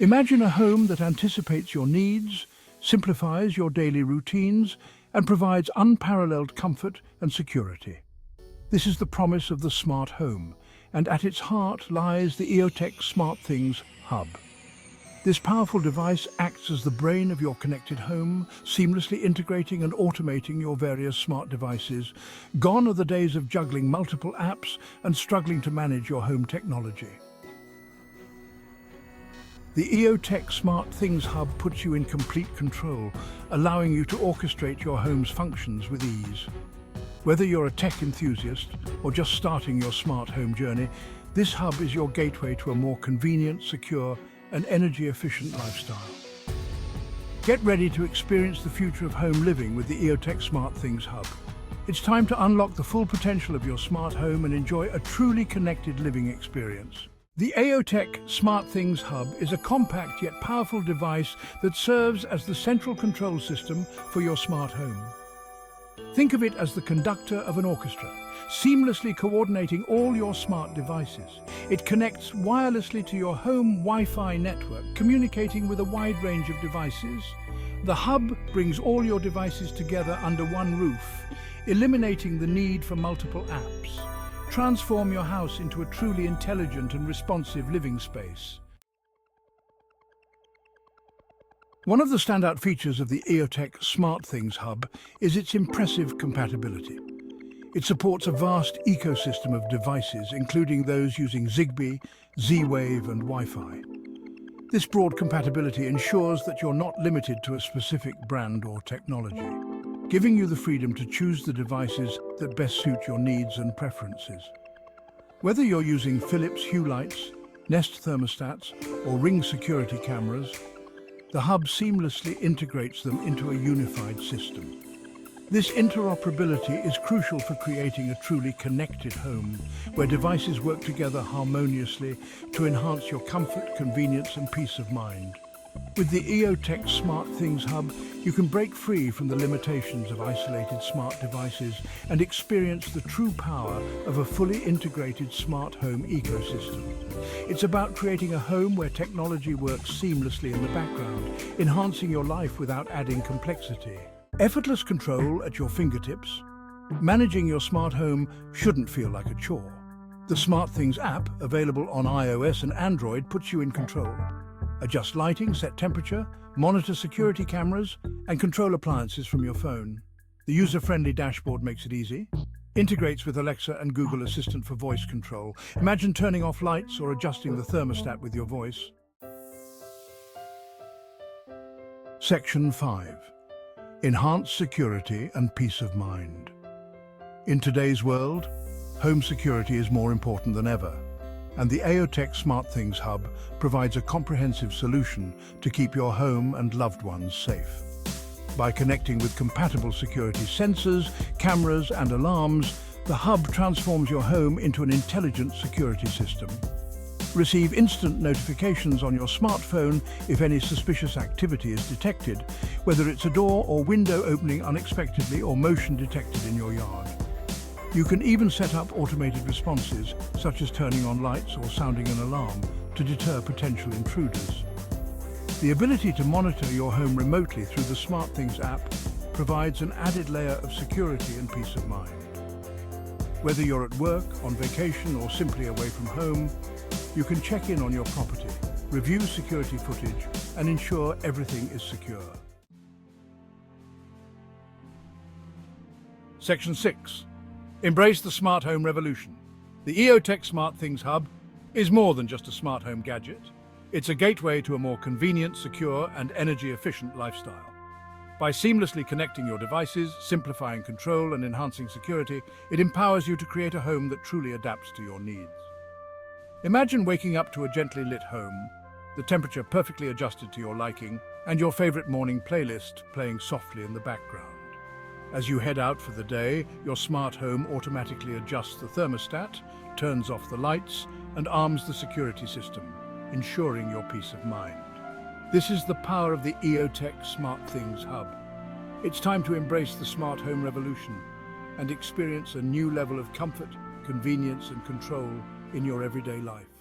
Imagine a home that anticipates your needs, simplifies your daily routines, and provides unparalleled comfort and security. This is the promise of the smart home, and at its heart lies the EOTech SmartThings Hub. This powerful device acts as the brain of your connected home, seamlessly integrating and automating your various smart devices. Gone are the days of juggling multiple apps and struggling to manage your home technology. The EOTech SmartThings Hub puts you in complete control, allowing you to orchestrate your home's functions with ease. Whether you're a tech enthusiast or just starting your smart home journey, this hub is your gateway to a more convenient, secure, and energy-efficient lifestyle. Get ready to experience the future of home living with the EOTech SmartThings Hub. It's time to unlock the full potential of your smart home and enjoy a truly connected living experience. The EOTech SmartThings Hub is a compact yet powerful device that serves as the central control system for your smart home. Think of it as the conductor of an orchestra, seamlessly coordinating all your smart devices. It connects wirelessly to your home Wi-Fi network, communicating with a wide range of devices. The hub brings all your devices together under one roof, eliminating the need for multiple apps. Transform your house into a truly intelligent and responsive living space. One of the standout features of the EOTech SmartThings Hub is its impressive compatibility. It supports a vast ecosystem of devices, including those using Zigbee, Z-Wave, and Wi-Fi. This broad compatibility ensures that you're not limited to a specific brand or technology, giving you the freedom to choose the devices that best suit your needs and preferences. Whether you're using Philips Hue lights, Nest thermostats, or Ring security cameras, the hub seamlessly integrates them into a unified system. This interoperability is crucial for creating a truly connected home, where devices work together harmoniously to enhance your comfort, convenience, and peace of mind. With the EOTech SmartThings Hub, you can break free from the limitations of isolated smart devices and experience the true power of a fully integrated smart home ecosystem. It's about creating a home where technology works seamlessly in the background, enhancing your life without adding complexity. Effortless control at your fingertips. Managing your smart home shouldn't feel like a chore. The SmartThings app, available on iOS and Android, puts you in control. Adjust lighting, set temperature, monitor security cameras, and control appliances from your phone. The user-friendly dashboard makes it easy. Integrates with Alexa and Google Assistant for voice control. Imagine turning off lights or adjusting the thermostat with your voice. Section 5. Enhance security and peace of mind. In today's world, home security is more important than ever, and the EOTech SmartThings Hub provides a comprehensive solution to keep your home and loved ones safe. By connecting with compatible security sensors, cameras, and alarms, the hub transforms your home into an intelligent security system. Receive instant notifications on your smartphone if any suspicious activity is detected, whether it's a door or window opening unexpectedly or motion detected in your yard. You can even set up automated responses, such as turning on lights or sounding an alarm, to deter potential intruders. The ability to monitor your home remotely through the SmartThings app provides an added layer of security and peace of mind. Whether you're at work, on vacation, or simply away from home, you can check in on your property, review security footage, and ensure everything is secure. Section 6. Embrace the smart home revolution. The EOTech SmartThings Hub is more than just a smart home gadget. It's a gateway to a more convenient, secure, and energy-efficient lifestyle. By seamlessly connecting your devices, simplifying control, and enhancing security, it empowers you to create a home that truly adapts to your needs. Imagine waking up to a gently lit home, the temperature perfectly adjusted to your liking, and your favorite morning playlist playing softly in the background. As you head out for the day, your smart home automatically adjusts the thermostat, turns off the lights, and arms the security system, ensuring your peace of mind. This is the power of the EOTech SmartThings Hub. It's time to embrace the smart home revolution and experience a new level of comfort, convenience, and control in your everyday life.